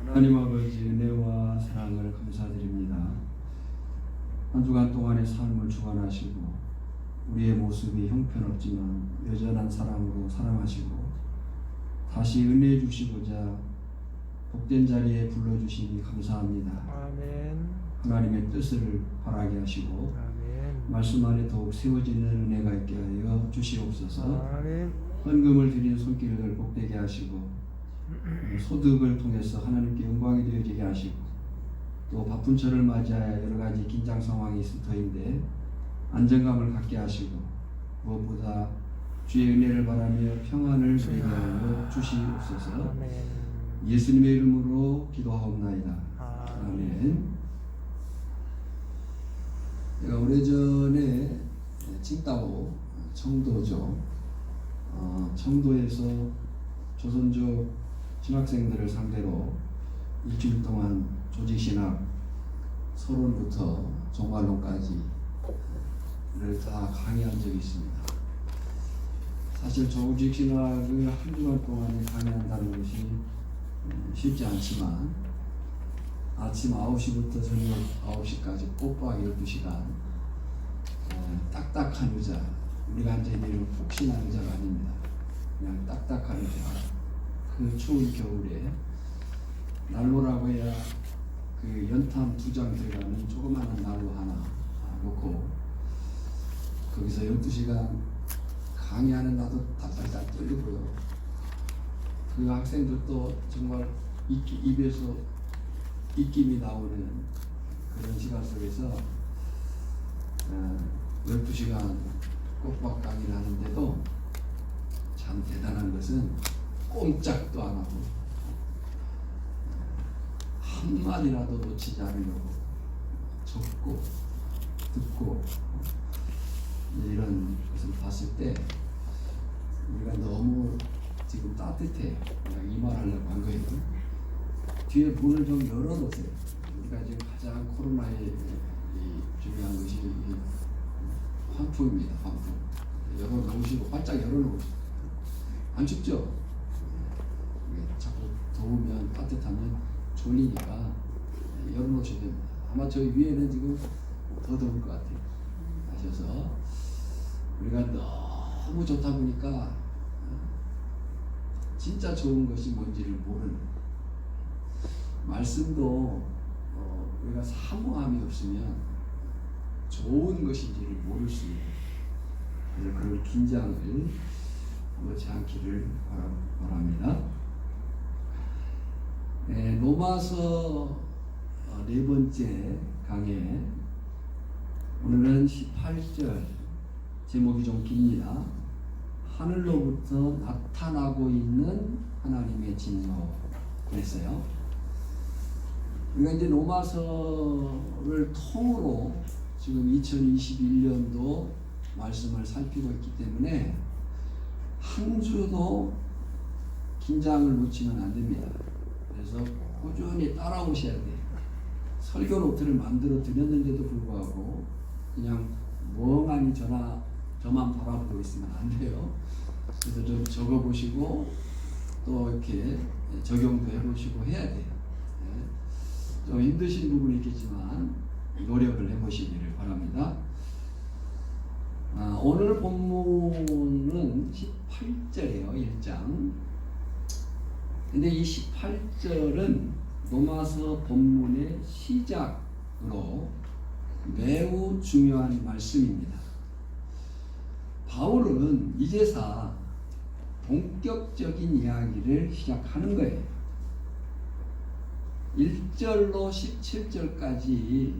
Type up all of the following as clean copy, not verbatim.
하나님 아버지 은혜와 사랑을 감사드립니다. 한 주간 동안의 삶을 주관하시고 우리의 모습이 형편없지만 여전한 사랑으로 사랑하시고 다시 은혜 주시고자 복된 자리에 불러주시니 감사합니다. 아멘. 하나님의 뜻을 바라게 하시고 아멘. 말씀 안에 더욱 세워지는 은혜가 있게 하여 주시옵소서. 아멘. 헌금을 드리는 손길을 복되게 하시고 소득을 통해서 하나님께 영광이 되어지게 하시고 또 바쁜 철을 맞이하여 여러 가지 긴장 상황이 있을 터인데 안정감을 갖게 하시고 무엇보다 주의 은혜를 바라며 평안을 누리게 하여 주시옵소서. 아멘. 예수님의 이름으로 기도하옵나이다. 아멘. 아멘. 제가 오래전에 칭따오 청도죠. 청도에서 조선족 신학생들을 상대로 일주일 동안 조직신학 서론부터 종말론까지를 다 강의한 적이 있습니다. 사실 조직신학을 한 주간 동안에 강의한다는 것이 쉽지 않지만 아침 9시부터 저녁 9시까지 꼬박 12시간 딱딱한 의자, 우리가 앉아있는 푹신한 의자가 아닙니다. 그냥 딱딱한 의자, 그 추운 겨울에 난로라고 해야 그 연탄 2장 들어가는 조그마한 난로 하나 놓고 거기서 12시간 강의하는 나도 달달달 떨리고요. 그 학생들도 정말 입에서 입김이 나오는 그런 시간 속에서 12시간 꼬박 강의를 하는데도 참 대단한 것은 꼼짝도 안 하고 한마디라도 놓치지 않으려고 적고 듣고 이런 것을 봤을 때 우리가 너무 지금 따뜻해. 그냥 이 말 하려고 한 거예요. 뒤에 문을 좀 열어놓으세요. 우리가 지금 가장 코로나에 중요한 것이 환풍입니다. 환풍. 열어놓으시고 활짝 열어놓으시고 안 춥죠? 자꾸 더우면 따뜻하면 졸리니까 열어놓으셔야 됩니다. 아마 저희 위에는 지금 더 더울 것 같아요. 아셔서 우리가 너무 좋다 보니까 진짜 좋은 것이 뭔지를 모르는 말씀도 우리가 사모함이 없으면 좋은 것인지를 모를 수 있는 그런 긴장을 놓지 않기를 바랍니다. 로마서 4번째 강해 오늘은 18절 제목이 좀 깁니다. 하늘로부터 나타나고 있는 하나님의 진노 그랬어요. 우리가 이제 로마서를 통으로 지금 2021년도 말씀을 살피고 있기 때문에 한 주도 긴장을 놓치면 안 됩니다. 그래서 꾸준히 따라오셔야 돼요. 설교 노트를 만들어 드렸는데도 불구하고 그냥 멍하니 저만 바라보고 있으면 안 돼요. 그래서 좀 적어보시고 또 이렇게 적용도 해보시고 해야 돼요. 좀 힘드신 부분이 있겠지만 노력을 해보시기를 바랍니다. 오늘 본문은 18절이에요. 1장. 근데 이 18절은 로마서 본문의 시작으로 매우 중요한 말씀입니다. 바울은 이제서 본격적인 이야기를 시작하는 거예요. 1절로 17절까지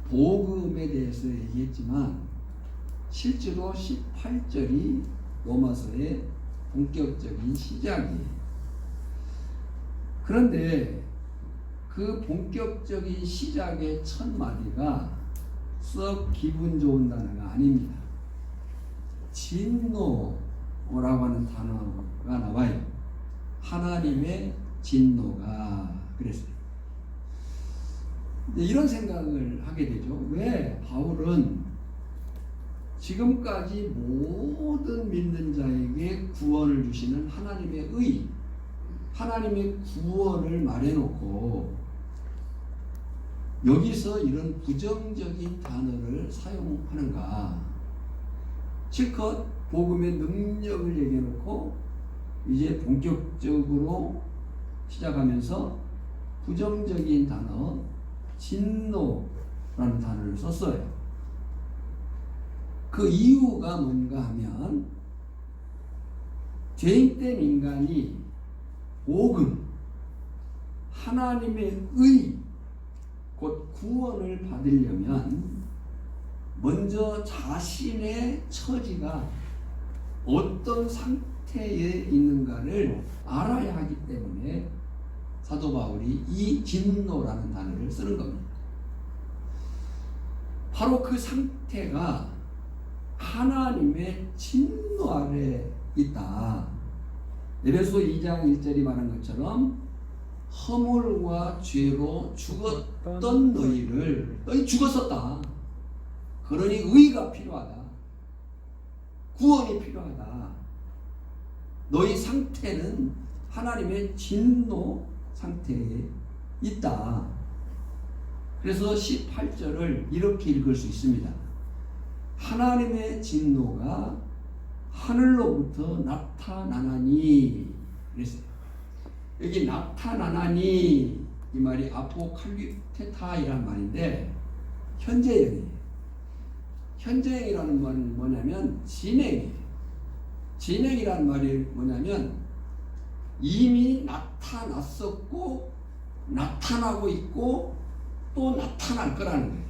복음에 대해서 얘기했지만 실제로 18절이 로마서의 본격적인 시작이에요. 그런데 그 본격적인 시작의 첫 마디가 썩 기분 좋은 단어가 아닙니다. 진노라고 하는 단어가 나와요. 하나님의 진노가 그랬어요. 이런 생각을 하게 되죠. 왜 바울은 지금까지 모든 믿는 자에게 구원을 주시는 하나님의 의, 하나님의 구원을 말해놓고 여기서 이런 부정적인 단어를 사용하는가? 실컷 복음의 능력을 얘기해놓고 이제 본격적으로 시작하면서 부정적인 단어, 진노라는 단어를 썼어요. 그 이유가 뭔가 하면 죄인된 인간이 복음, 하나님의 의, 곧 구원을 받으려면 먼저 자신의 처지가 어떤 상태에 있는가를 알아야 하기 때문에 사도 바울이 이 진노라는 단어를 쓰는 겁니다. 바로 그 상태가 하나님의 진노 아래 있다. 에베소 2장 1절이 말한 것처럼 허물과 죄로 죽었던 너희 죽었었다. 그러니 의가 필요하다. 구원이 필요하다. 너희 상태는 하나님의 진노 상태에 있다. 그래서 18절을 이렇게 읽을 수 있습니다. 하나님의 진노가 하늘로부터 나타나나니. 그랬어요. 여기 나타나나니 이 말이 아포칼립테타이란 말인데 현재형이에요. 현재형이라는 건 뭐냐면 진행이에요. 진행이라는 말이 뭐냐면 이미 나타났었고 나타나고 있고 또 나타날 거라는 거예요.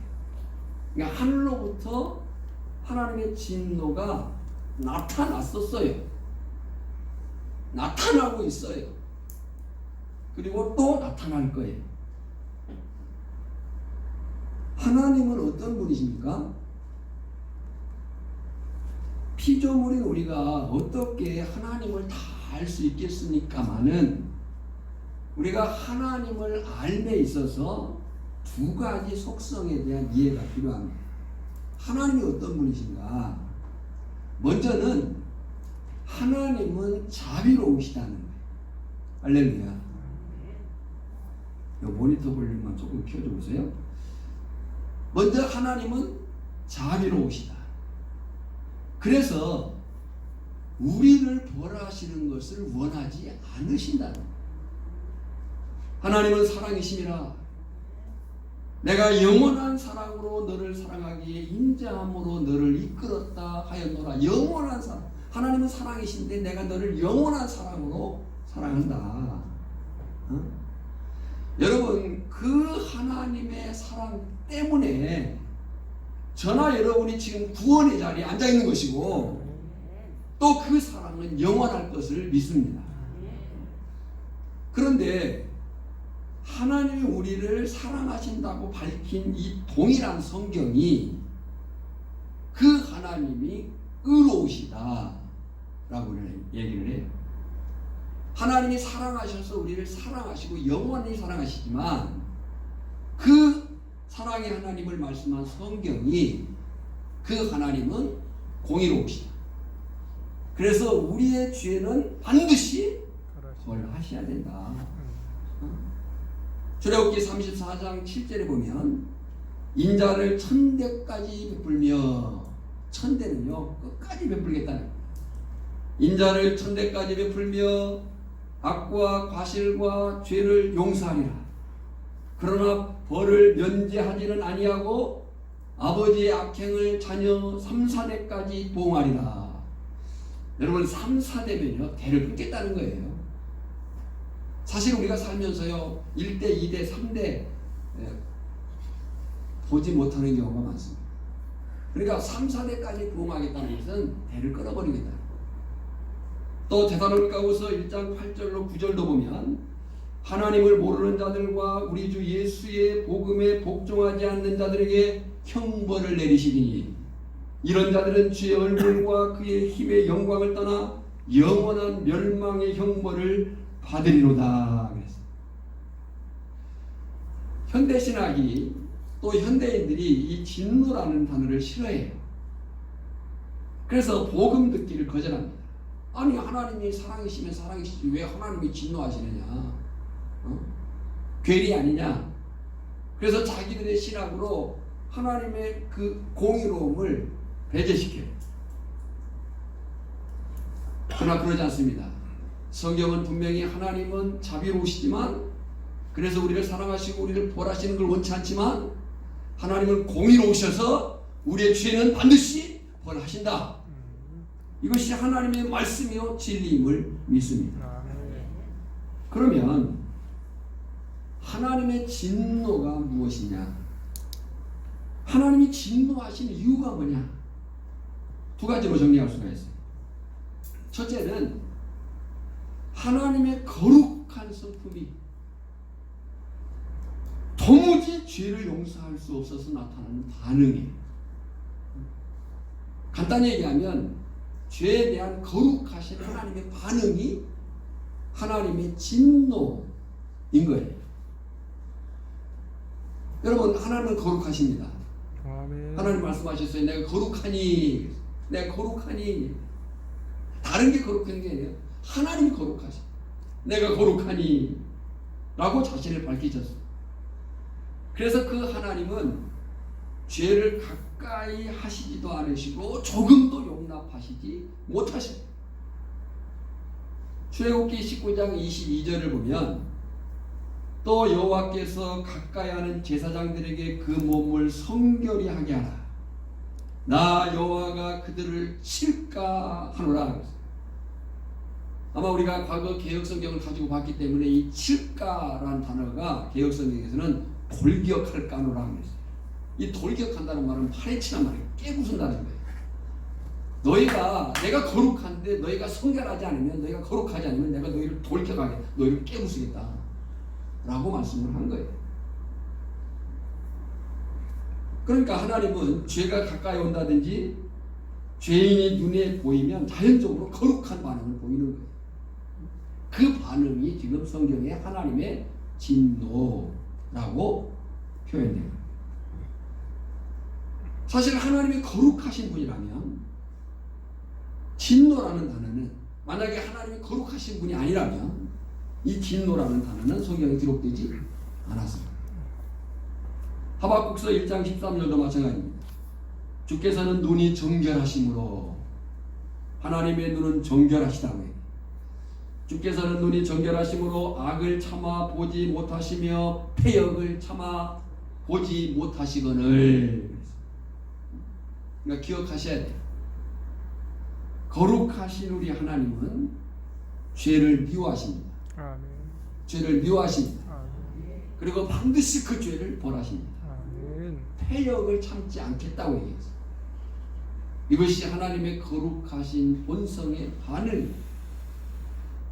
그러니까 하늘로부터 하나님의 진노가 나타났었어요. 나타나고 있어요. 그리고 또 나타날 거예요. 하나님은 어떤 분이십니까? 피조물인 우리가 어떻게 하나님을 다 알 수 있겠습니까마는 우리가 하나님을 알에 있어서 두 가지 속성에 대한 이해가 필요합니다. 하나님이 어떤 분이신가? 먼저는 하나님은 자비로우시다는 거예요. 할렐루야. 이 모니터 볼륨만 조금 키워줘 보세요. 먼저 하나님은 자비로우시다. 그래서 우리를 벌하시는 것을 원하지 않으신다는 거예요. 하나님은 사랑이심이라 내가 영원한 사랑으로 너를 사랑하기에 인자함으로 너를 이끌었다 하였노라. 영원한 사랑. 하나님은 사랑이신데 내가 너를 영원한 사랑으로 사랑한다. 여러분, 그 하나님의 사랑 때문에 저나 여러분이 지금 구원의 자리에 앉아 있는 것이고 또 그 사랑은 영원할 것을 믿습니다. 그런데 하나님이 우리를 사랑하신다고 밝힌 이 동일한 성경이 그 하나님이 의로우시다 라고 얘기를 해요. 하나님이 사랑하셔서 우리를 사랑하시고 영원히 사랑하시지만 그 사랑의 하나님을 말씀한 성경이 그 하나님은 공의로우시다. 그래서 우리의 죄는 반드시 벌하셔야 된다. 출애굽기 34장 7절에 보면 인자를 천대까지 베풀며, 천대는요 끝까지 베풀겠다는 거예요. 인자를 천대까지 베풀며 악과 과실과 죄를 용서하리라. 그러나 벌을 면제하지는 아니하고 아버지의 악행을 자녀 3, 4대까지 보응하리라. 여러분 3, 4대면요 대를 끊겠다는 거예요. 사실 우리가 살면서요 1대, 2대, 3대 보지 못하는 경우가 많습니다. 그러니까 3, 4대까지 부응하겠다는 것은 대를 끊어버리겠다. 또 데살로니가후서 1장 8절로 9절도 보면 하나님을 모르는 자들과 우리 주 예수의 복음에 복종하지 않는 자들에게 형벌을 내리시리니 이런 자들은 주의 얼굴과 그의 힘의 영광을 떠나 영원한 멸망의 형벌을 받으리로다. 그랬어요. 현대신학이 또 현대인들이 이 진노라는 단어를 싫어해요. 그래서 복음 듣기를 거절합니다. 아니 하나님이 사랑이시면 사랑이시지 왜 하나님이 진노하시느냐? 괴리 아니냐? 그래서 자기들의 신학으로 하나님의 그 공의로움을 배제시켜요. 그러나 그러지 않습니다. 성경은 분명히 하나님은 자비로우시지만 그래서 우리를 사랑하시고 우리를 벌하시는 걸 원치 않지만 하나님은 공의로우셔서 우리의 죄는 반드시 벌하신다. 이것이 하나님의 말씀이요 진리임을 믿습니다. 그러면 하나님의 진노가 무엇이냐? 하나님이 진노하시는 이유가 뭐냐? 두 가지로 정리할 수가 있어요. 첫째는 하나님의 거룩한 성품이 도무지 죄를 용서할 수 없어서 나타나는 반응이에요. 간단히 얘기하면 죄에 대한 거룩하신 하나님의 반응이 하나님의 진노인 거예요. 여러분 하나님은 거룩하십니다. 아멘. 하나님 말씀하셨어요. 내가 거룩하니 내가 거룩하니 다른 게 거룩한 게 아니에요. 하나님이 거룩하셔. 내가 거룩하니 라고 자신을 밝히셨어요. 그래서 그 하나님은 죄를 가까이 하시지도 않으시고 조금도 용납하시지 못하셔요. 출애굽기 19장 22절을 보면 또 여호와께서 가까이 하는 제사장들에게 그 몸을 성결히 하게 하라. 나 여호와가 그들을 칠까 하노라. 아마 우리가 과거 개혁성경을 가지고 봤기 때문에 이 칠까라는 단어가 개혁성경에서는 돌격할까노라 그랬어요. 이 돌격한다는 말은 파헤치는 말이에요. 깨부순다는 거예요. 너희가 내가 거룩한데 너희가 성결하지 않으면 너희가 거룩하지 않으면 내가 너희를 돌격하게 너희를 깨부수겠다 라고 말씀을 한 거예요. 그러니까 하나님은 죄가 가까이 온다든지 죄인이 눈에 보이면 자연적으로 거룩한 반응을 보이는 거예요. 그 반응이 지금 성경에 하나님의 진노라고 표현돼요. 사실 하나님이 거룩하신 분이라면 진노라는 단어는 만약에 하나님이 거룩하신 분이 아니라면 이 진노라는 단어는 성경에 기록되지 않았습니다. 하박국서 1장 13절도 마찬가지입니다. 주께서는 눈이 정결하심으로 하나님의 눈은 정결하시다고 해요. 주께서는 눈이 정결하심으로 악을 참아 보지 못하시며 패역을 참아 보지 못하시거늘. 그러니까 기억하셔야 돼요. 거룩하신 우리 하나님은 죄를 미워하십니다. 아멘. 죄를 미워하십니다. 아멘. 그리고 반드시 그 죄를 벌하십니다. 아멘. 패역을 참지 않겠다고 얘기했어요. 이것이 하나님의 거룩하신 본성의 반응입니다.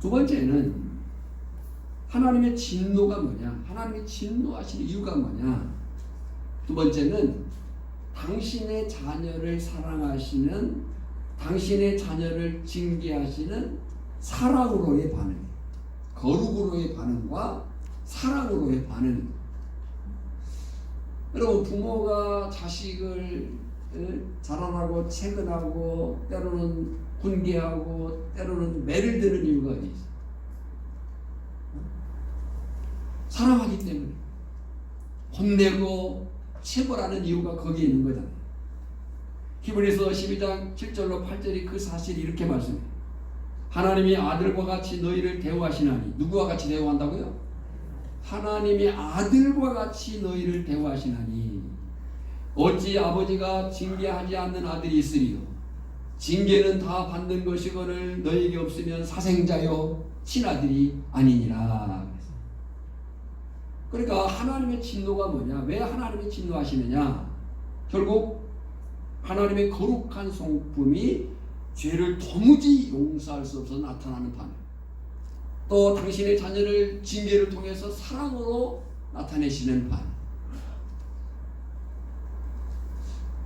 두 번째는 하나님의 진노가 뭐냐? 하나님이 진노하시는 이유가 뭐냐? 두 번째는 당신의 자녀를 사랑하시는 당신의 자녀를 징계하시는 사랑으로의 반응, 거룩으로의 반응과 사랑으로의 반응. 여러분 부모가 자식을 자라나고 채근하고 때로는 훈계하고 때로는 매를 드는 이유가 어디 있어요? 사랑하기 때문에 혼내고 체벌하는 이유가 거기에 있는 거잖아요. 히브리서 12장 7절로 8절이 그 사실을 이렇게 말씀해요. 하나님이 아들과 같이 너희를 대우하시나니. 누구와 같이 대우한다고요? 하나님이 아들과 같이 너희를 대우하시나니 어찌 아버지가 징계하지 않는 아들이 있으리요. 징계는 다 받는 것이거늘 너희에게 없으면 사생자요 친아들이 아니니라. 그러니까 하나님의 진노가 뭐냐? 왜 하나님이 진노하시느냐? 결국 하나님의 거룩한 성품이 죄를 도무지 용서할 수 없어서 나타나는 반응. 또 당신의 자녀를 징계를 통해서 사랑으로 나타내시는 반응.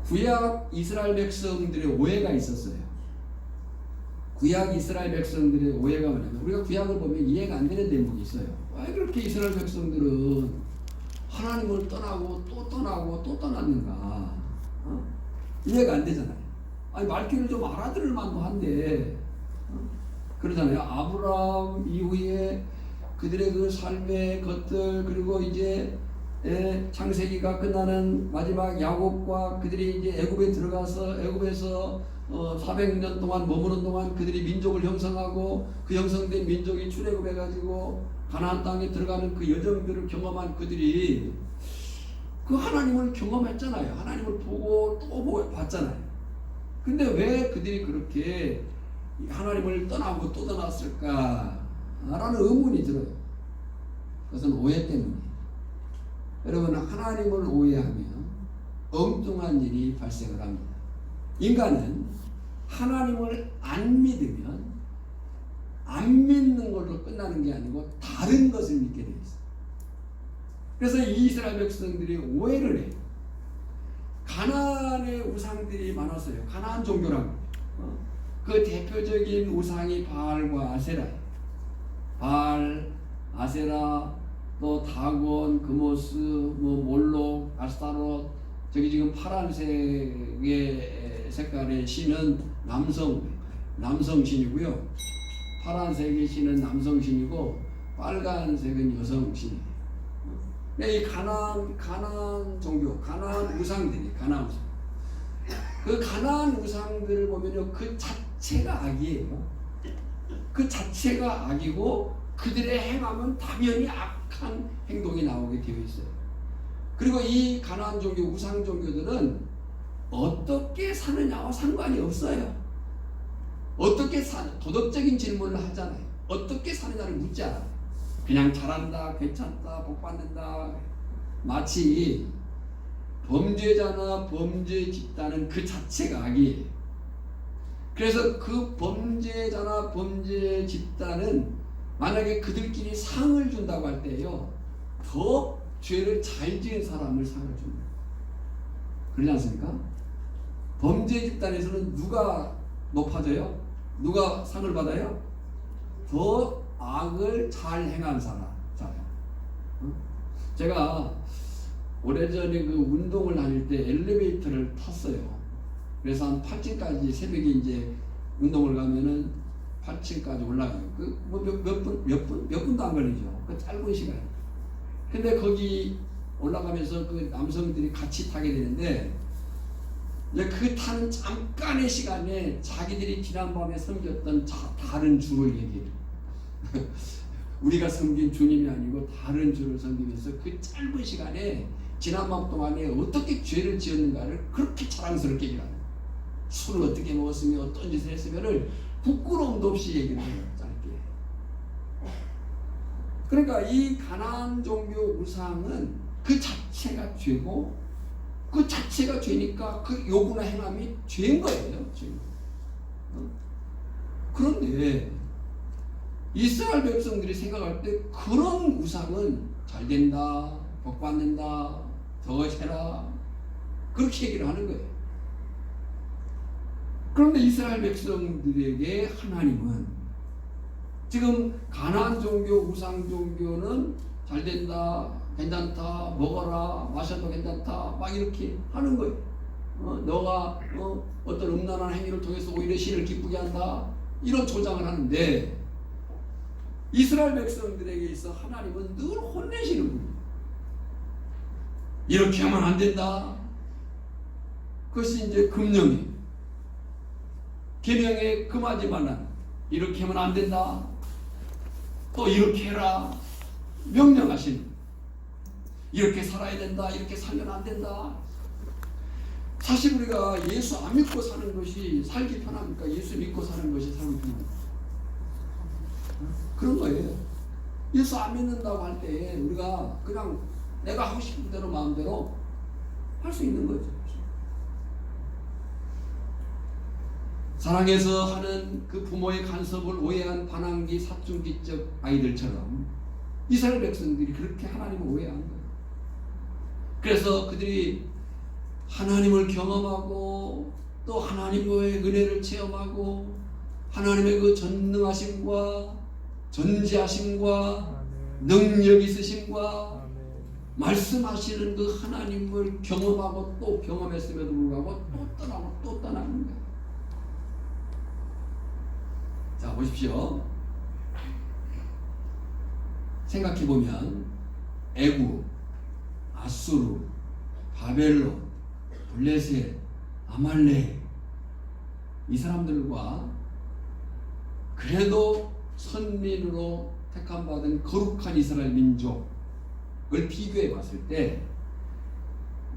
구약 이스라엘 백성들의 오해가 있었어요. 구약 이스라엘 백성들의 오해가 뭐냐면 우리가 구약을 보면 이해가 안 되는 대목이 있어요. 왜 그렇게 이스라엘 백성들은 하나님을 떠나고 또 떠나고 또 떠났는가? 이해가 안 되잖아요. 아니 말귀를 좀 알아들을 만도 한데 그러잖아요. 아브라함 이후에 그들의 그 삶의 것들, 그리고 이제 창세기가 끝나는 마지막 야곱과 그들이 이제 애굽에 들어가서 애굽에서 400년 동안 머무는 동안 그들이 민족을 형성하고 그 형성된 민족이 출애굽해 가지고 가나안 땅에 들어가는 그 여정들을 경험한 그들이 그 하나님을 경험했잖아요. 하나님을 보고 또 보고 봤잖아요. 근데 왜 그들이 그렇게 하나님을 떠나고 또 떠났을까? 라는 의문이 들어요. 그것은 오해 때문이에요. 여러분, 하나님을 오해하면 엉뚱한 일이 발생을 합니다. 인간은 하나님을 안 믿으면 안 믿는 걸로 끝나는 게 아니고 다른 것을 믿게 되어 있어요. 그래서 이 이스라엘 백성들이 오해를 해요. 가나안의 우상들이 많았어요. 가나안 종교라고. 그 대표적인 우상이 바알과 아세라예요. 바알, 아세라, 또 다곤, 그모스, 몰록, 아스타롯. 저기 지금 파란색의 색깔의 신은 남성신이고요. 파란색의 신은 남성신이고 빨간색은 여성신이에요. 이 가나안 종교, 가나안 우상들이 가나안 우상. 그 가나안 우상들을 보면요, 그 자체가 악이에요. 그 자체가 악이고 그들의 행함은 당연히 악한 행동이 나오게 되어 있어요. 그리고 이 가나안 종교, 우상 종교들은 어떻게 사느냐와 상관이 없어요. 어떻게 도덕적인 질문을 하잖아요. 어떻게 사느냐를 묻지 않아요. 그냥 잘한다, 괜찮다, 복받는다. 마치 범죄자나 범죄 집단은 그 자체가 악이에요. 그래서 그 범죄자나 범죄 집단은 만약에 그들끼리 상을 준다고 할 때요, 더 죄를 잘 지은 사람을 상을 줍니다. 그러지 않습니까? 범죄 집단에서는 누가 높아져요? 누가 상을 받아요? 더 악을 잘 행한 사람. 제가 오래전에 그 운동을 다닐 때 엘리베이터를 탔어요. 그래서 한 8층까지 새벽에 이제 운동을 가면은 8층까지 올라가요. 그 뭐 몇 분도 안 걸리죠. 그 짧은 시간. 근데 거기 올라가면서 그 남성들이 같이 타게 되는데, 그 타는 잠깐의 시간에 자기들이 지난밤에 섬겼던 다른 주를 얘기해요. 우리가 섬긴 주님이 아니고 다른 주를 섬기면서 그 짧은 시간에 지난밤 동안에 어떻게 죄를 지었는가를 그렇게 자랑스럽게 얘기하는 거예요. 술을 어떻게 먹었으며 어떤 짓을 했으면을 부끄러움도 없이 얘기를 해요. 짧게. 그러니까 이 가나안 종교 우상은 그 자체가 죄고, 그 자체가 죄니까 그 요구나 행함이 죄인 거예요. 그런데 이스라엘 백성들이 생각할 때 그런 우상은 잘 된다, 복 받는다, 더 해라, 그렇게 얘기를 하는 거예요. 그런데 이스라엘 백성들에게 하나님은 지금 가나안 종교, 우상 종교는 잘 된다, 괜찮다, 먹어라, 마셔도 괜찮다, 막 이렇게 하는 거예요. 너가 어떤 음란한 행위를 통해서 오히려 신을 기쁘게 한다, 이런 조장을 하는데, 이스라엘 백성들에게 있어 하나님은 늘 혼내시는 분이에요. 이렇게 하면 안 된다. 그것이 이제 금령이에요. 계명에 금하지 말라. 이렇게 하면 안 된다. 또 이렇게 해라. 명령하시는 거예요. 이렇게 살아야 된다. 이렇게 살면 안 된다. 사실 우리가 예수 안 믿고 사는 것이 살기 편합니까? 예수 믿고 사는 것이 살기 편합니까? 그런 거예요. 예수 안 믿는다고 할 때 우리가 그냥 내가 하고 싶은 대로 마음대로 할 수 있는 거죠. 사랑해서 하는 그 부모의 간섭을 오해한 반항기 사춘기적 아이들처럼 이스라엘 백성들이 그렇게 하나님을 오해한 거예요. 그래서 그들이 하나님을 경험하고 또 하나님의 은혜를 체험하고 하나님의 그 전능하심과 전지하심과 능력 있으심과 말씀하시는 그 하나님을 경험하고 또 경험했음에도 불구하고 또 떠나고 또 떠나는 거예요. 자, 보십시오. 생각해보면 애굽, 아수르, 바벨론, 블레셋, 아말렉, 이 사람들과 그래도 선민으로 택함받은 거룩한 이스라엘 민족을 비교해 봤을 때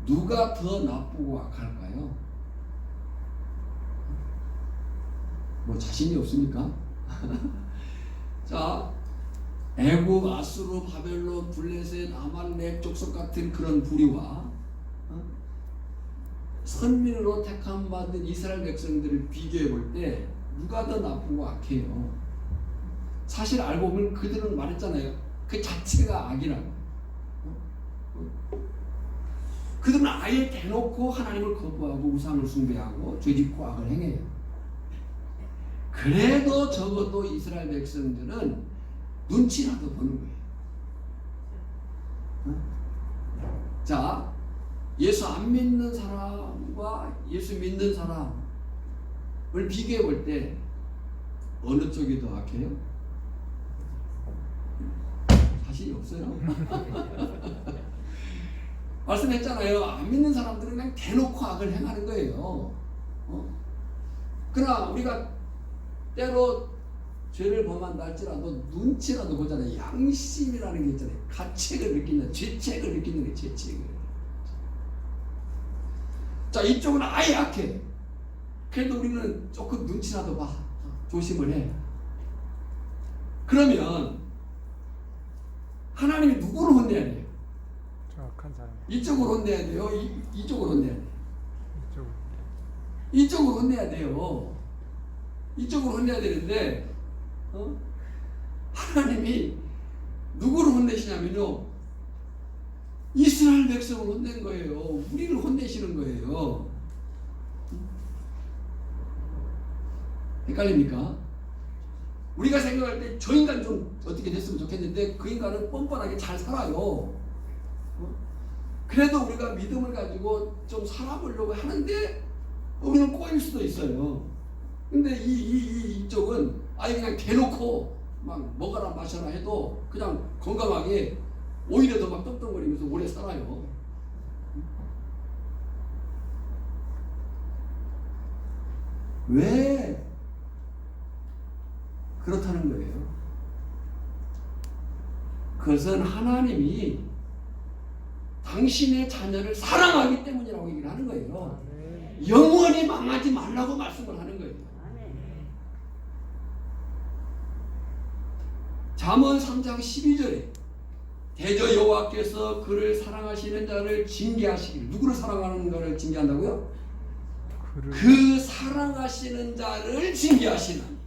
누가 더 나쁘고 악할까요? 뭐 자신이 없습니까? 자, 애굽, 아수르, 바벨론, 블레셋, 아말렉, 족속 같은 그런 부류와 선민으로 택함받은 이스라엘 백성들을 비교해 볼 때 누가 더 나쁘고 악해요? 사실 알고 보면 그들은 말했잖아요. 그 자체가 악이라고. 그들은 아예 대놓고 하나님을 거부하고 우상을 숭배하고 죄짓고 악을 행해요. 그래도 적어도 이스라엘 백성들은 눈치라도 보는 거예요. 자, 예수 안 믿는 사람과 예수 믿는 사람을 비교해 볼 때 어느 쪽이 더 악해요? 자신이 없어요. 말씀했잖아요. 안 믿는 사람들은 그냥 대놓고 악을 행하는 거예요. 그러나 우리가 때로 죄를 범한다 할지라도 눈치라도 보잖아요. 양심이라는 게 있잖아요. 가책을 느끼는, 죄책을 느끼는 게 죄책을. 자, 이쪽은 아예 악해. 그래도 우리는 조금 눈치라도 봐. 조심을 해. 그러면 하나님이 누구를 혼내야 돼요? 정확한 사람. 이쪽으로 혼내야 돼요? 이쪽으로 혼내야 돼요? 이쪽. 이쪽으로 혼내야 돼요. 이쪽으로 혼내야 되는데 하나님이 누구를 혼내시냐면요, 이스라엘 백성을 혼낸 거예요. 우리를 혼내시는 거예요. 헷갈립니까? 우리가 생각할 때 저 인간 좀 어떻게 됐으면 좋겠는데 그 인간은 뻔뻔하게 잘 살아요. 그래도 우리가 믿음을 가지고 좀 살아보려고 하는데 우리는 꼬일 수도 있어요. 근데 이쪽은 아예 그냥 대놓고 막 먹어라 마셔라 해도 그냥 건강하게 오히려 더 막 떵떵거리면서 오래 살아요. 왜 그렇다는 거예요? 그것은 하나님이 당신의 자녀를 사랑하기 때문이라고 얘기를 하는 거예요. 영원히 망하지 말라고 말씀을 하는 거예요. 잠언 3장 12절에 대저 여호와께서 그를 사랑하시는 자를 징계하시기를. 누구를 사랑하는 자를 징계한다고요? 그 사랑하시는 자를 징계하시는.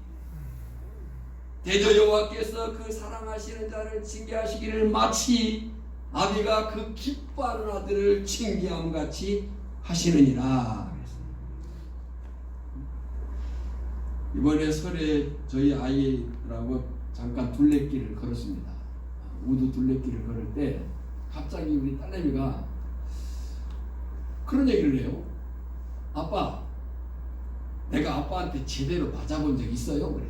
대저 여호와께서 그 사랑하시는 자를 징계하시기를 마치 아비가 그 기뻐하는 아들을 징계함 같이 하시느니라. 이번에 설에 저희 아이라고 잠깐 둘레길을 걸었습니다. 우두 둘레길을 걸을 때 갑자기 우리 딸내미가 그런 얘기를 해요. 아빠, 내가 아빠한테 제대로 맞아본 적 있어요? 그래.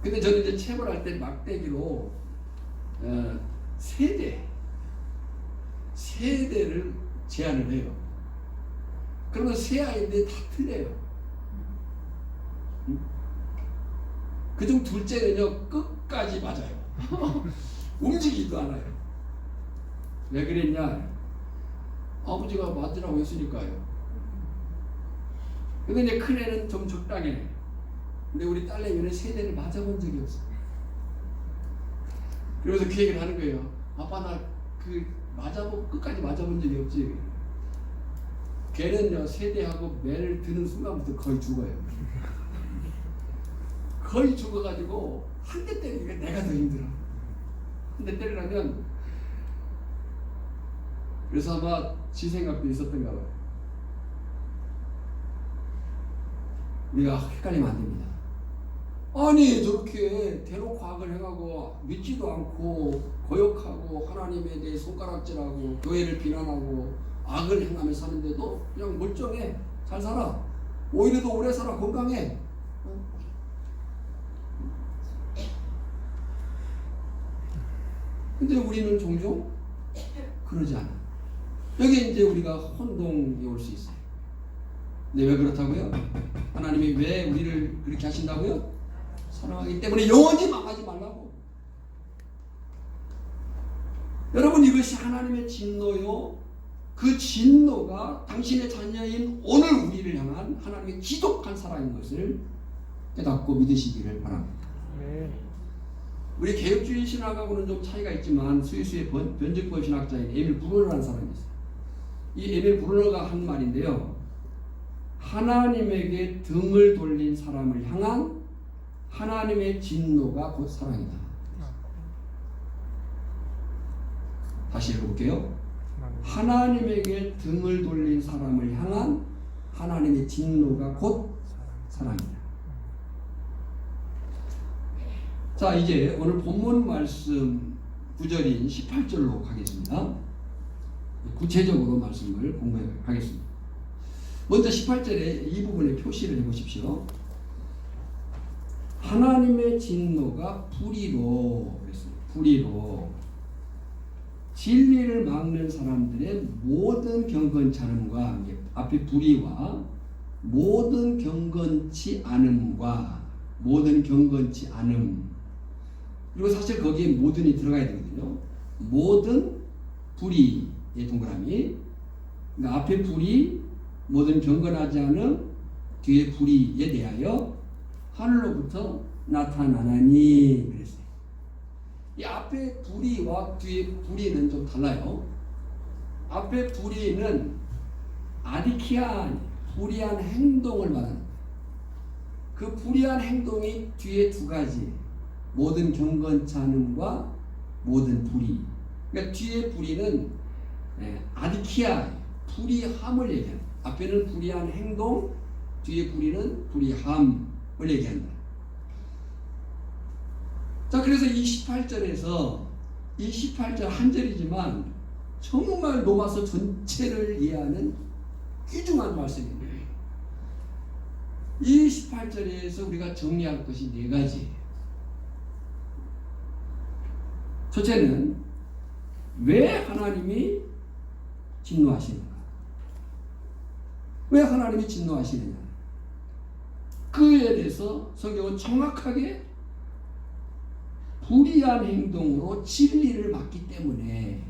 근데 저는 이제 체벌할 때 막대기로 세대를 제안을 해요. 그러면 세 아이인데 다 틀려요. 그중 둘째는요 끝까지 맞아요. 움직이지도 않아요. 왜 그랬냐? 아버지가 맞으라고 했으니까요. 근데 이제 큰애는 좀 적당해. 근데 우리 딸내미는 세대를 맞아본 적이 없어. 그래서 그 얘기를 하는 거예요. 아빠 나 끝까지 맞아본 적이 없지. 걔는요 세대하고 매를 드는 순간부터 거의 죽어요. 거의 죽어가지고 한 대 때리니까 내가 더 힘들어. 한 대 때리려면. 그래서 아마 지 생각도 있었던가 봐요. 우리가 헷갈리면 안 됩니다. 아니 저렇게 대놓고 악을 행하고 믿지도 않고 거역하고 하나님에 대해 손가락질하고 교회를 비난하고 악을 행하며 사는데도 그냥 멀쩡해. 잘 살아. 오히려 더 오래 살아. 건강해. 근데 우리는 종종 그러지 않아. 여기 이제 우리가 혼동이 올 수 있어요. 근데 왜 그렇다고요? 하나님이 왜 우리를 그렇게 하신다고요? 사랑하기 때문에 영원히 망하지 말라고. 여러분, 이것이 하나님의 진노요. 그 진노가 당신의 자녀인 오늘 우리를 향한 하나님의 지독한 사랑인 것을 깨닫고 믿으시기를 바랍니다. 네. 우리 개혁주의 신학하고는 좀 차이가 있지만 스위스의 변증법 신학자인 에밀 브루너라는 사람이 있어요. 이 에밀 브루너가 한 말인데요. 하나님에게 등을 돌린 사람을 향한 하나님의 진노가 곧 사랑이다. 다시 읽어볼게요. 하나님에게 등을 돌린 사람을 향한 하나님의 진노가 곧 사랑이다. 자, 이제 오늘 본문 말씀 9절인 18절로 가겠습니다. 구체적으로 말씀을 공부하겠습니다. 먼저 18절에 이 부분에 표시를 해보십시오. 하나님의 진노가 불의로 그랬어요. 불의로 진리를 막는 사람들의 모든 경건치 않음과, 앞에 불의와 모든 경건치 않음과, 모든 경건치 않음, 그리고 사실 거기에 모든이 들어가야 되거든요. 모든 불의의 동그라미, 그러니까 앞에 불의, 모든 경건하지 않음, 뒤에 불의에 대하여 하늘로부터 나타나나니 그랬어요. 이 앞에 불의와 뒤에 불의는 좀 달라요. 앞에 불의는 아디키아, 불의한 행동을 말하는, 그 불의한 행동이 뒤에 두 가지, 모든 경건치 않음과 모든 불의. 그러니까 뒤에 불의는 아디키아, 불의함을 얘기합니다. 앞에는 불의한 행동, 뒤에 불의는 불의함을 얘기한다. 자, 그래서 이 18절에서 이 18절 한 절이지만 정말 로마서 전체를 이해하는 귀중한 말씀입니다. 이 18절에서 우리가 정리할 것이 네 가지예요. 첫째는 왜 하나님이 진노하시는가? 왜 하나님이 진노하시느냐? 그에 대해서 성경은 정확하게 불의한 행동으로 진리를 막기 때문에.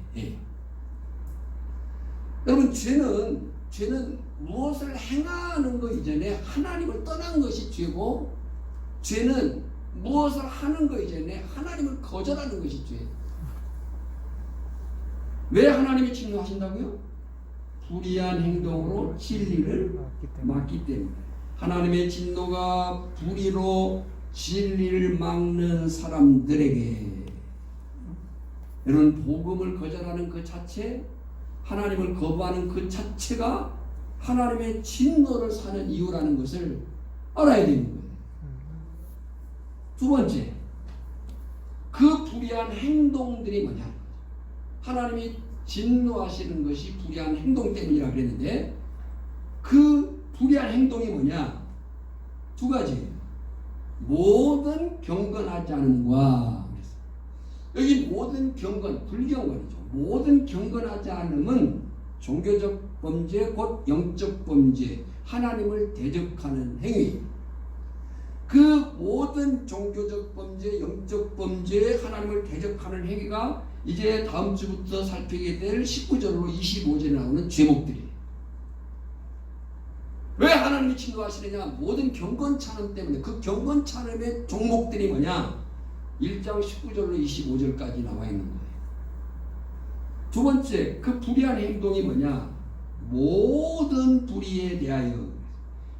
여러분, 죄는 무엇을 행하는 것 이전에 하나님을 떠난 것이 죄고, 죄는 무엇을 하는 것 이전에 하나님을 거절하는 것이 죄. 왜 하나님이 진노하신다고요? 불의한 행동으로 진리를 막기 때문에. 하나님의 진노가 불의로 진리를 막는 사람들에게, 여러분, 복음을 거절하는 그 자체, 하나님을 거부하는 그 자체가 하나님의 진노를 사는 이유라는 것을 알아야 되는 거예요. 두 번째, 그 불의한 행동들이 뭐냐? 하나님이 진노하시는 것이 불의한 행동 때문이라고 그랬는데, 그 불의한 행동이 뭐냐? 두 가지예요. 모든 경건하지 않음과, 여기 모든 경건, 불경건이죠. 모든 경건하지 않음은 종교적 범죄, 곧 영적 범죄, 하나님을 대적하는 행위. 그 모든 종교적 범죄, 영적 범죄, 하나님을 대적하는 행위가 이제 다음 주부터 살피게 될 19절로 25절에 나오는 죄목들이에요. 왜 하나님이 진노하시느냐? 모든 경건찬음 때문에. 그 경건찬음의 종목들이 뭐냐? 1장 19절로 25절까지 나와 있는 거예요. 두 번째, 그 불의한 행동이 뭐냐? 모든 불의에 대하여.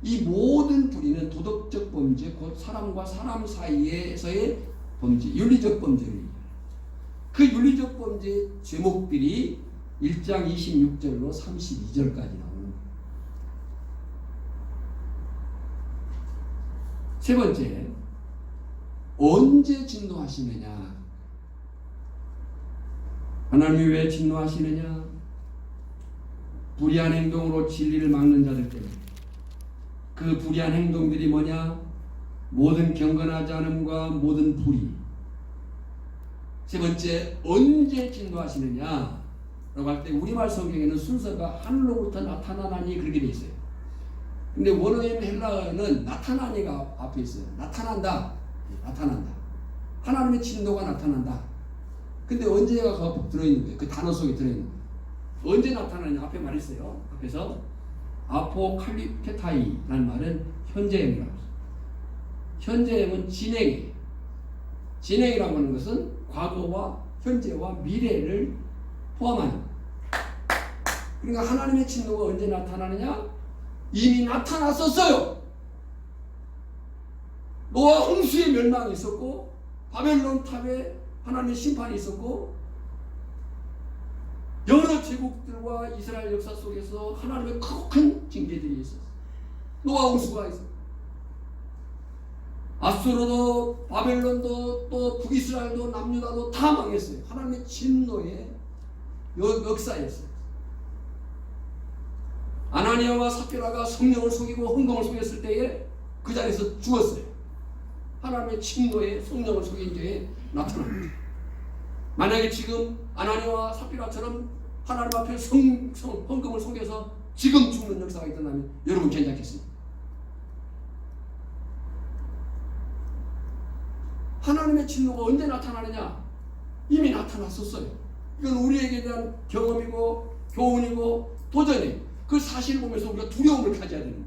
이 모든 불의는 도덕적 범죄, 곧 사람과 사람 사이에서의 범죄, 윤리적 범죄를. 그 윤리적 범죄의 제목들이 1장 26절로 32절까지 나옵니다. 세 번째, 언제 진노하시느냐? 하나님이 왜 진노하시느냐? 불의한 행동으로 진리를 막는 자들 때문에. 그 불의한 행동들이 뭐냐? 모든 경건하지 않음과 모든 불의. 세 번째, 언제 진노하시느냐 라고 할 때 우리말 성경에는 순서가 하늘로부터 나타나나니 그렇게 돼 있어요. 근데 원어인 헬라어는 나타나니가 앞에 있어요. 나타난다. 나타난다. 하나님의 진노가 나타난다. 근데 언제가 들어있는 거예요. 그 단어 속에 들어있는 거예요. 언제 나타나냐 앞에 말했어요. 앞에서 아포칼리페타이라는 말은 현재형이라고 했어요. 현재형은 진행이에요. 진행이라고 하는 것은 과거와 현재와 미래를 포함하는 거예요. 그러니까 하나님의 진노가 언제 나타나느냐? 이미 나타났었어요. 노아 홍수의 멸망이 있었고 바벨론 탑에 하나님의 심판이 있었고 여러 제국들과 이스라엘 역사 속에서 하나님의 크고 큰 징계들이 있었어요. 노아 홍수가 있었어요. 아수르도 바벨론도 또 북이스라엘도 남유다도 다 망했어요. 하나님의 진노의 역사였어요. 아나니아와 삽비라가 성령을 속이고 헌금을 속였을 때에 그 자리에서 죽었어요. 하나님의 진노의 성령을 속인 죄에 나타납니다. 만약에 지금 아나니아와 삽비라처럼 하나님 앞에 헌금을 속여서 지금 죽는 역사가 있다면 여러분 괜찮겠습니까? 하나님의 진노가 언제 나타나느냐? 이미 나타났었어요. 이건 우리에게 대한 경험이고 교훈이고 도전이에요. 그 사실을 보면서 우리가 두려움을 가져야 되는 거예요.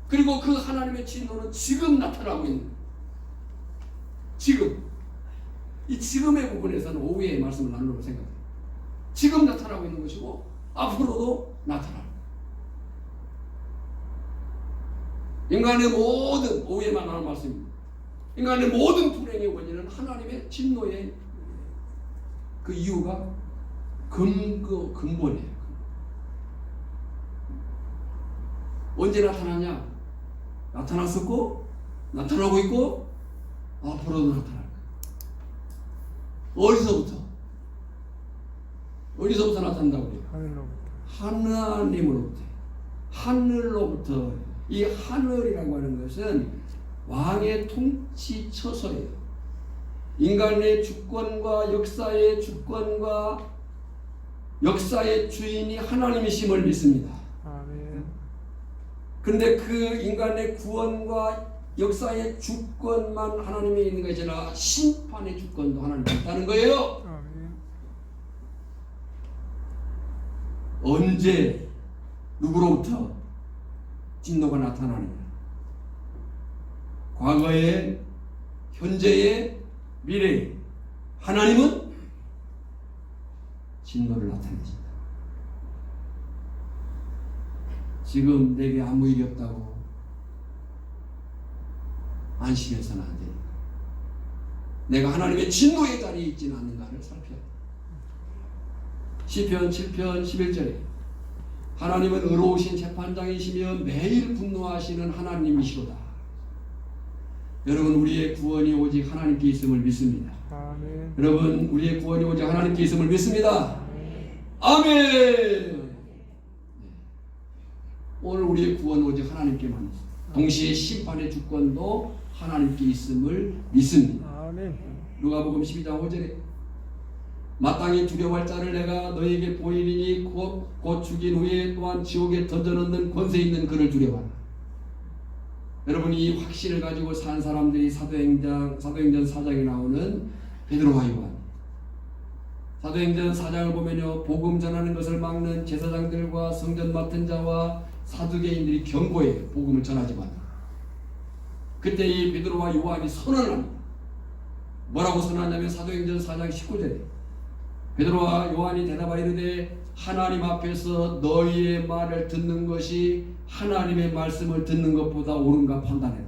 그리고 그 하나님의 진노는 지금 나타나고 있는 거예요. 지금. 이 지금의 부분에서는 오후에 말씀을 나누려고 생각해요. 지금 나타나고 있는 것이고 앞으로도 나타나요. 인간의 모든 오후에만 나오는 말씀입니다. 인간의 모든 불행의 원인은 하나님의 진노의 그 이유가 근본이에요. 언제 나타나냐? 나타났었고 나타나고 있고 앞으로도 나타날 거예요. 어디서부터 나타난다고 그래요? 하나님으로부터. 하늘로부터. 이 하늘이라고 하는 것은 왕의 통치 처소예요. 인간의 주권과 역사의 주권과 역사의 주인이 하나님이심을 믿습니다. 아멘. 그런데 그 인간의 구원과 역사의 주권만 하나님이 있는 것이 아니라 심판의 주권도 하나님이 있다는 거예요. 아멘. 언제 누구로부터 진노가 나타나느냐? 과거에, 현재에, 미래에 하나님은 진노를 나타내신다. 지금 내게 아무 일이 없다고 안심해서는 안 됩니다. 내가 하나님의 진노의 자리에 있지는 않는가를 살펴야 돼. 시편 7편 11절에 하나님은 의로우신 재판장이시며 매일 분노하시는 하나님이시로다. 여러분, 우리의 구원이 오직 하나님께 있음을 믿습니다. 아멘. 여러분, 우리의 구원이 오직 하나님께 있음을 믿습니다. 아멘. 오늘 우리의 구원은 오직 하나님께만 있습니다. 동시에 심판의 주권도 하나님께 있음을 믿습니다. 아멘. 누가복음 12장 5절에 마땅히 두려워할 자를 내가 너에게 보이리니 곧 죽인 후에 또한 지옥에 던져넣는 권세 있는 그를 두려워하라. 여러분, 이 확신을 가지고 산 사람들이 사도행전 4장에 나오는 베드로와 요한. 사도행전 4장을 보면요, 복음 전하는 것을 막는 제사장들과 성전 맡은 자와 사두개인들이 경고해요. 복음을 전하지 마라. 그때 이 베드로와 요한이 선언을 합니다. 뭐라고 선언하냐면 사도행전 4장 19절에 베드로와 요한이 대답하여 이르되 하나님 앞에서 너희의 말을 듣는 것이 하나님의 말씀을 듣는 것보다 옳은가 판단해라.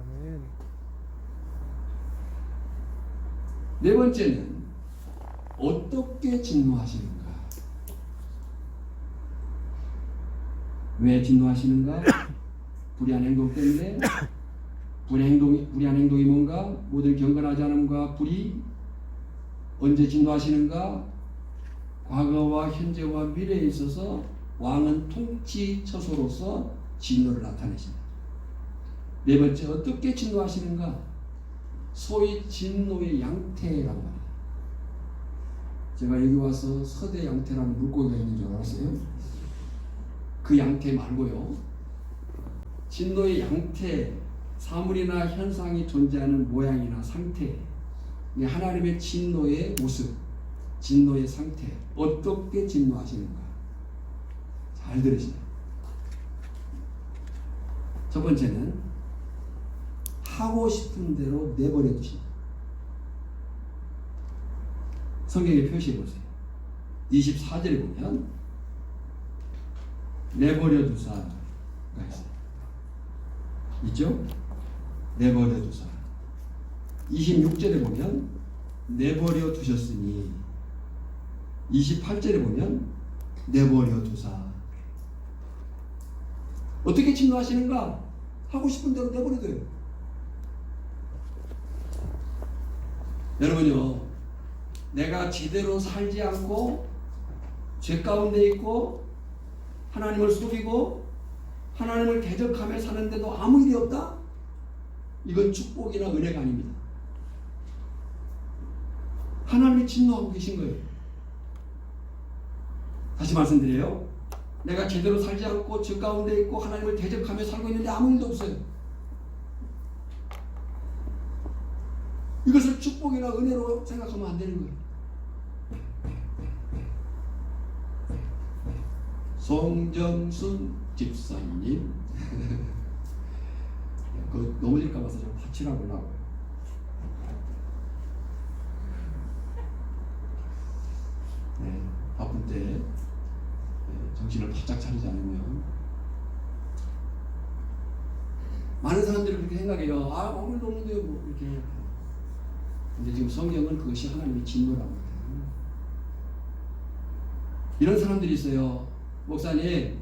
아멘. 네 번째는 어떻게 진노하시는가? 왜 진노하시는가? 불의한 행동 때문에. 불의한 행동이 뭔가? 모든 경건하지 않음과 불의. 언제 진노하시는가? 과거와 현재와 미래에 있어서 왕은 통치 처소로서 진노를 나타내십니다. 네 번째, 어떻게 진노하시는가? 소위 진노의 양태라고 합니다. 제가 여기 와서 서대 양태라는 물고기가 있는 줄 알았어요. 그 양태 말고요. 진노의 양태, 사물이나 현상이 존재하는 모양이나 상태, 하나님의 진노의 모습, 진노의 상태, 어떻게 진노하시는가. 잘 들으시죠. 첫 번째는 하고 싶은 대로 내버려 두신다. 성경에 표시해 보세요. 24절에 보면 내버려 두사가 있어요. 있죠? 내버려 두사. 26절에 보면 내버려 두셨으니, 28절에 보면 내버려 두사. 어떻게 진노하시는가? 하고 싶은 대로 내버려 둬요. 여러분요, 내가 제대로 살지 않고 죄 가운데 있고 하나님을 속이고 하나님을 대적하며 사는데도 아무 일이 없다? 이건 축복이나 은혜가 아닙니다. 하나님이 진노하고 계신 거예요. 다시 말씀드려요. 내가 제대로 살지 않고 죄 가운데 있고 하나님을 대적하며 살고 있는데 아무 일도 없어요. 이것을 축복이나 은혜로 생각하면 안 되는 거예요. 송정순 집사님 그 넘어질까 봐서 좀 파치라고 나와요. 네, 바쁠 때 정신을 바짝 차리지 않으면 많은 사람들이 그렇게 생각해요. 아, 아무 일도 없는데요, 뭐 이렇게. 근데 지금 성경은 그것이 하나님의 진노라고 해요. 이런 사람들이 있어요. 목사님,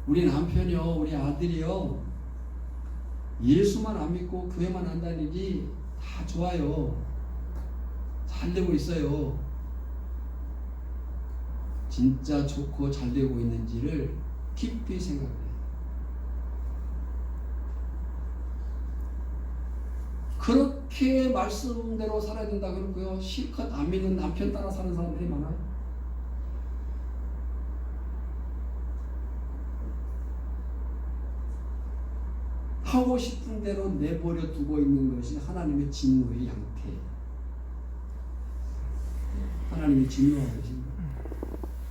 우리 남편이요, 우리 아들이요, 예수만 안 믿고 교회만 안 다니지 다 좋아요. 잘 되고 있어요. 진짜 좋고 잘 되고 있는지를 깊이 생각해요. 그렇게 말씀대로 살아야 된다 그러고요, 실컷 안 믿는 남편 따라 사는 사람들이 많아요. 하고 싶은 대로 내버려 두고 있는 것이 하나님의 진노의 양태. 하나님이 진노하고 계십니다.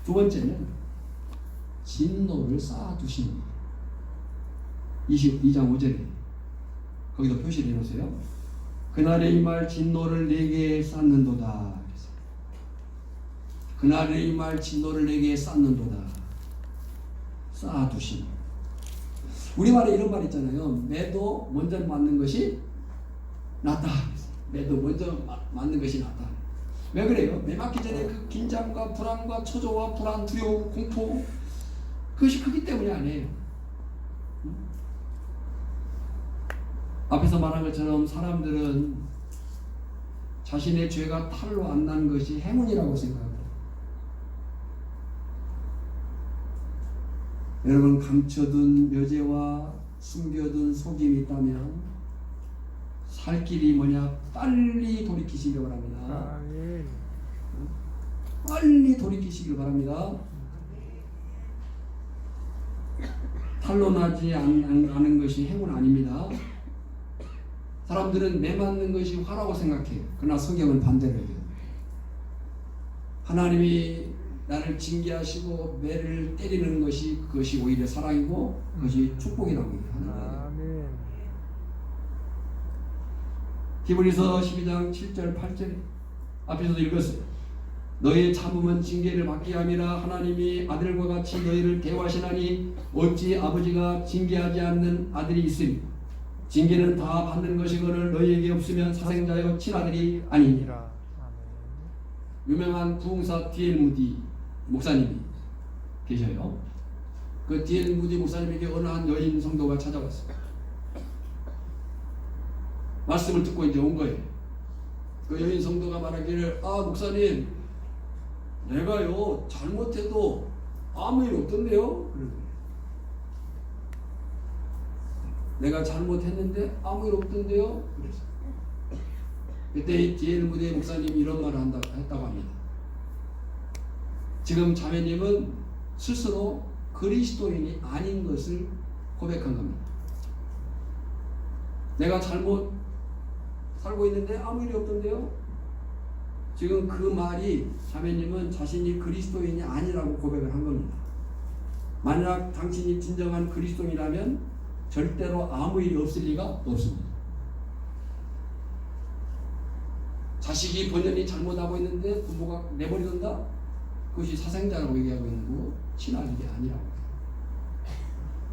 두 번째는 진노를 쌓아두시는 거예요. 22장 5절에 거기도 표시를 해놓으세요. 그날에 임할 진노를 내게 쌓는도다. 그날에 임할 진노를 내게 쌓는도다. 쌓아두시는. 우리말에 이런 말 있잖아요. 매도 먼저 맞는 것이 낫다. 매도 먼저 맞는 것이 낫다. 왜 그래요? 매 맞기 전에 그 긴장과 불안과 초조와 불안, 두려움, 공포, 그것이 크기 때문이 아니에요. 앞에서 말한 것처럼 사람들은 자신의 죄가 탈로 안 난 것이 행운이라고 생각합니다. 여러분, 감춰둔 묘제와 숨겨둔 속임이 있다면 살 길이 뭐냐? 빨리 돌이키시기 바랍니다. 아멘. 빨리 돌이키시기 바랍니다. 탈로 나지 않은 것이 행운 아닙니다. 사람들은 매 맞는 것이 화라고 생각해요. 그러나 성경은 반대로 해요. 하나님이 나를 징계하시고 매를 때리는 것이 그것이 오히려 사랑이고 그것이 축복이라고 하는 거예요. 아멘. 히브리서 12장 7절 8절 앞에서도 읽었어요. 너희의 참음은 징계를 받게 함이라. 하나님이 아들과 같이 너희를 대하시나니 어찌 아버지가 징계하지 않는 아들이 있으리. 징계는 다 받는 것이거늘 너희에게 없으면 사생자여 친아들이 아니니라. 유명한 부흥사 D.L. 무디 목사님이 계셔요. 그 D.L. 무디 목사님에게 어느 한 여인 성도가 찾아왔어요. 말씀을 듣고 이제 온 거예요. 그 여인 성도가 말하기를, 아, 목사님, 내가요 잘못해도 아무 일 없던데요? 내가 잘못했는데 아무 일 없던데요? 그래서 그때 디엘 무대 목사님이 이런 말을 했다고 합니다. 지금 자매님은 스스로 그리스도인이 아닌 것을 고백한 겁니다. 내가 잘못 살고 있는데 아무 일이 없던데요? 지금 그 말이 자매님은 자신이 그리스도인이 아니라고 고백을 한 겁니다. 만약 당신이 진정한 그리스도인이라면 절대로 아무 일이 없을 리가 없습니다. 자식이 본연이 잘못하고 있는데 부모가 내버려둔다? 그것이 사생자라고 얘기하고 있는 거고 친하는 게 아니라고.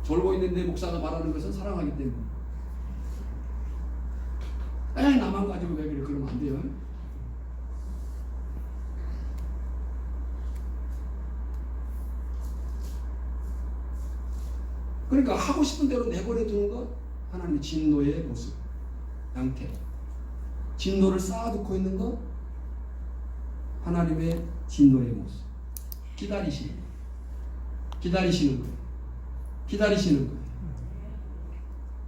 졸고 있는데 목사가 말하는 것은 사랑하기 때문에. 나만 가지고 왜 그래? 그러면 안 돼요. 그러니까 하고 싶은 대로 내버려 두는 것, 하나님의 진노의 모습, 양태. 진노를 쌓아두고 있는 것, 하나님의 진노의 모습. 기다리시는 거예요. 기다리시는 거예요.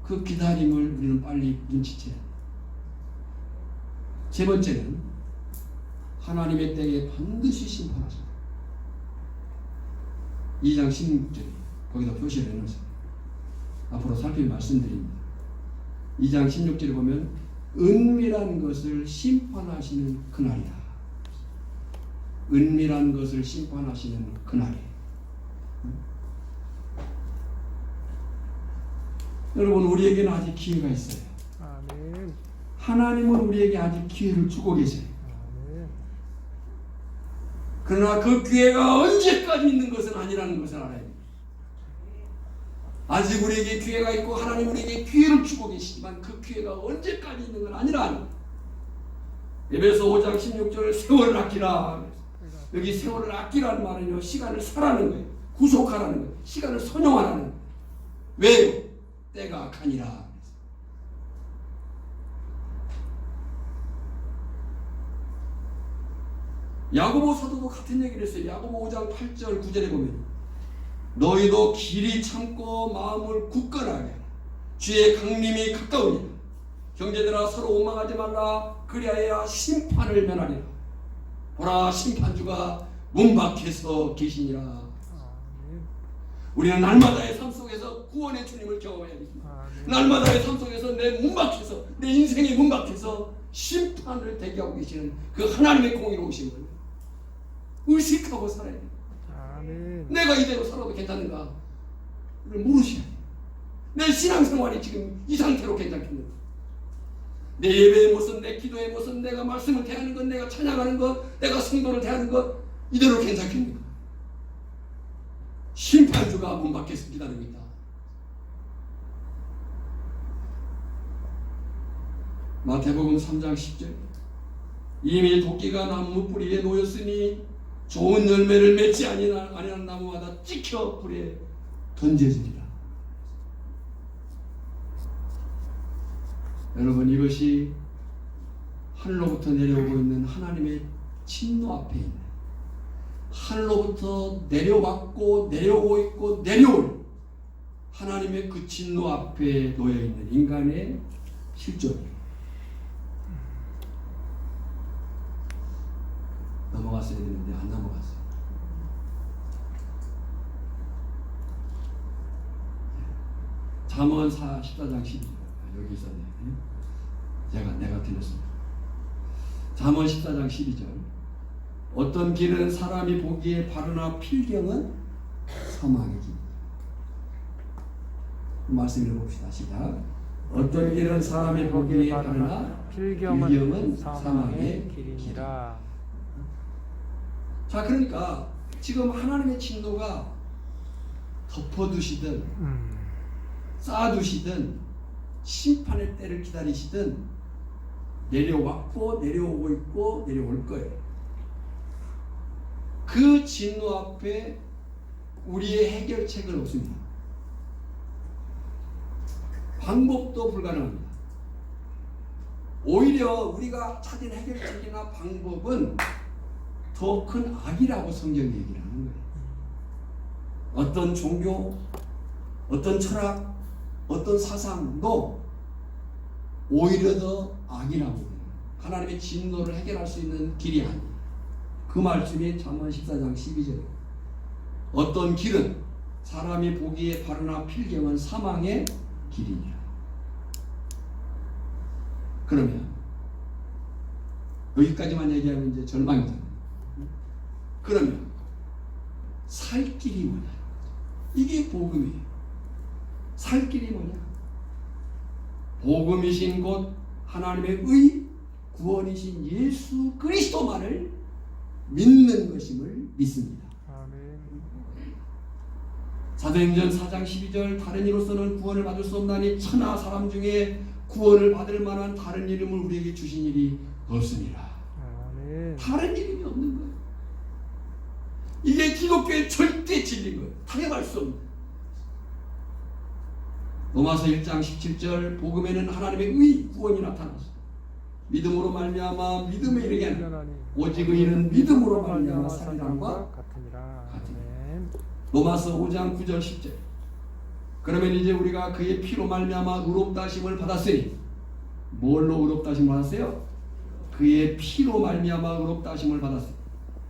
그 기다림을 우리는 빨리 눈치채야 해요. 세 번째는 하나님의 때에 반드시 심판하신다. 2장 16절에 거기다 표시를 해놓으세요. 앞으로 살펴 말씀드립니다. 2장 16절에 보면 은밀한 것을 심판하시는 그날이다. 은밀한 것을 심판하시는 그날이에요. 여러분, 우리에게는 아직 기회가 있어요. 아멘. 하나님은 우리에게 아직 기회를 주고 계세요. 아멘. 그러나 그 기회가 언제까지 있는 것은 아니라는 것을 알아야 됩니다. 아직 우리에게 기회가 있고 하나님 우리에게 기회를 주고 계시지만 그 기회가 언제까지 있는 건 아니라. 에베소 5장 16절 세월을 아끼라. 여기 세월을 아끼라는 말은요, 시간을 사라는 거예요. 구속하라는 거예요. 시간을 선용하라는 거예요. 왜요? 때가 악하니라. 야고보 사도도 같은 얘기를 했어요. 야고보 5장 8절 9절에 보면 너희도 길이 참고 마음을 굳건하게 하라. 주의 강림이 가까우니라. 형제들아 서로 원망하지 말라. 그리하여 심판을 면하리라. 보라 심판주가 문 밖에서 계시니라. 아멘. 우리는 날마다의 삶 속에서 구원의 주님을 경험해야 됩니다. 아멘. 날마다의 삶 속에서 내 문 밖에서, 내 인생의 문 밖에서 심판을 대기하고 계시는 그 하나님의 공의로우심을 의식하고 살아야 됩니다. 아멘. 내가 이대로 살아도 괜찮은가? 를 물으셔야 돼요. 내 신앙생활이 지금 이 상태로 괜찮겠는가? 내 예배의 모습, 내 기도의 모습, 내가 말씀을 대하는 것, 내가 찬양하는 것, 내가 성도를 대하는 것, 이대로 괜찮겠는가? 심판주가 문 밖에서 기다리고 있다. 마태복음 3장 10절 이미 도끼가 나무 뿌리에 놓였으니 좋은 열매를 맺지 아니하는 나무마다 찍혀 불에 던져지리라. 여러분, 이것이 하늘로부터 내려오고 있는 하나님의 진노 앞에 있는, 하늘로부터 내려왔고 내려오고 있고 내려올 하나님의 그 진노 앞에 놓여있는 인간의 실존이에요. 넘어갔어야 되는데 안 넘어갔어요. 잠언 14장 12절 여기 있었네요. 내가 틀렸습니다. 잠언 14장 12절 어떤 길은 사람이 보기에 바르나 필경은 사망의 길. 말씀 읽어봅시다. 시작. 어떤 길은 사람이 보기에 바르나 필경은 사망의 길이니라. 자, 그러니까 지금 하나님의 진노가 덮어두시든 쌓아두시든 심판의 때를 기다리시든 내려왔고 내려오고 있고 내려올 거예요. 그 진노 앞에 우리의 해결책은 없습니다. 방법도 불가능합니다. 오히려 우리가 찾은 해결책이나 방법은 더 큰 악이라고 성경이 얘기를 하는 거예요. 어떤 종교, 어떤 철학, 어떤 사상도 오히려 더 악이라고 하나님의 진노를 해결할 수 있는 길이 아니에요. 그 말씀이 잠언 14장 12절에 어떤 길은 사람이 보기에 바르나 필경은 사망의 길이니라. 그러면 여기까지만 얘기하면 이제 절망이잖아요. 그러면 살 길이 뭐냐? 이게 복음이에요. 살 길이 뭐냐? 복음이신 곧 하나님의 의 구원이신 예수 그리스도만을 믿는 것임을 믿습니다. 아멘. 사도행전 4장 12절 다른 이로서는 구원을 받을 수 없나니 천하 사람 중에 구원을 받을 만한 다른 이름을 우리에게 주신 일이 없습니다. 아멘. 다른 이름이 없는 거예요. 이게 기독교의 절대 진리인 거예요. 타협할 수 없는. 로마서 1장 17절 복음에는 하나님의 의 구원이 나타났어. 믿음으로 말미암아 믿음에 이르게 하는 오직 의인은 믿음으로 말미암아 살리람과 같으니라. 같으니라. 아멘. 로마서 5장 9절 10절 그러면 이제 우리가 그의 피로 말미암아 의롭다 하심을 받았으니 뭘로 의롭다 하심을 받았어요? 그의 피로 말미암아 의롭다 하심을 받았으니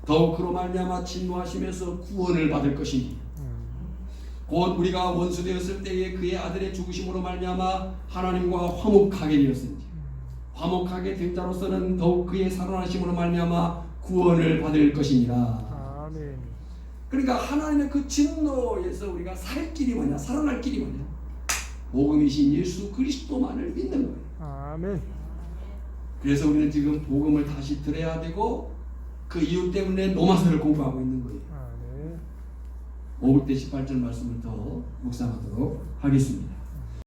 더욱 그로 말미암아 진노하심에서 구원을 받을 것이니 곧 우리가 원수 되었을 때에 그의 아들의 죽으심으로 말미암아 하나님과 화목하게 되었은지 화목하게 된 자로서는 더욱 그의 살아나심으로 말미암아 구원을 받을 것이니라. 아멘. 그러니까 하나님의 그 진노에서 우리가 살 길이 뭐냐? 살아날 길이 뭐냐? 복음이신 예수 그리스도만을 믿는 거예요. 아멘. 그래서 우리는 지금 복음을 다시 들어야 되고 그 이유 때문에 로마서를 공부하고 있는 거예요. 아멘. 5절 18절 말씀을 더 묵상하도록 하겠습니다.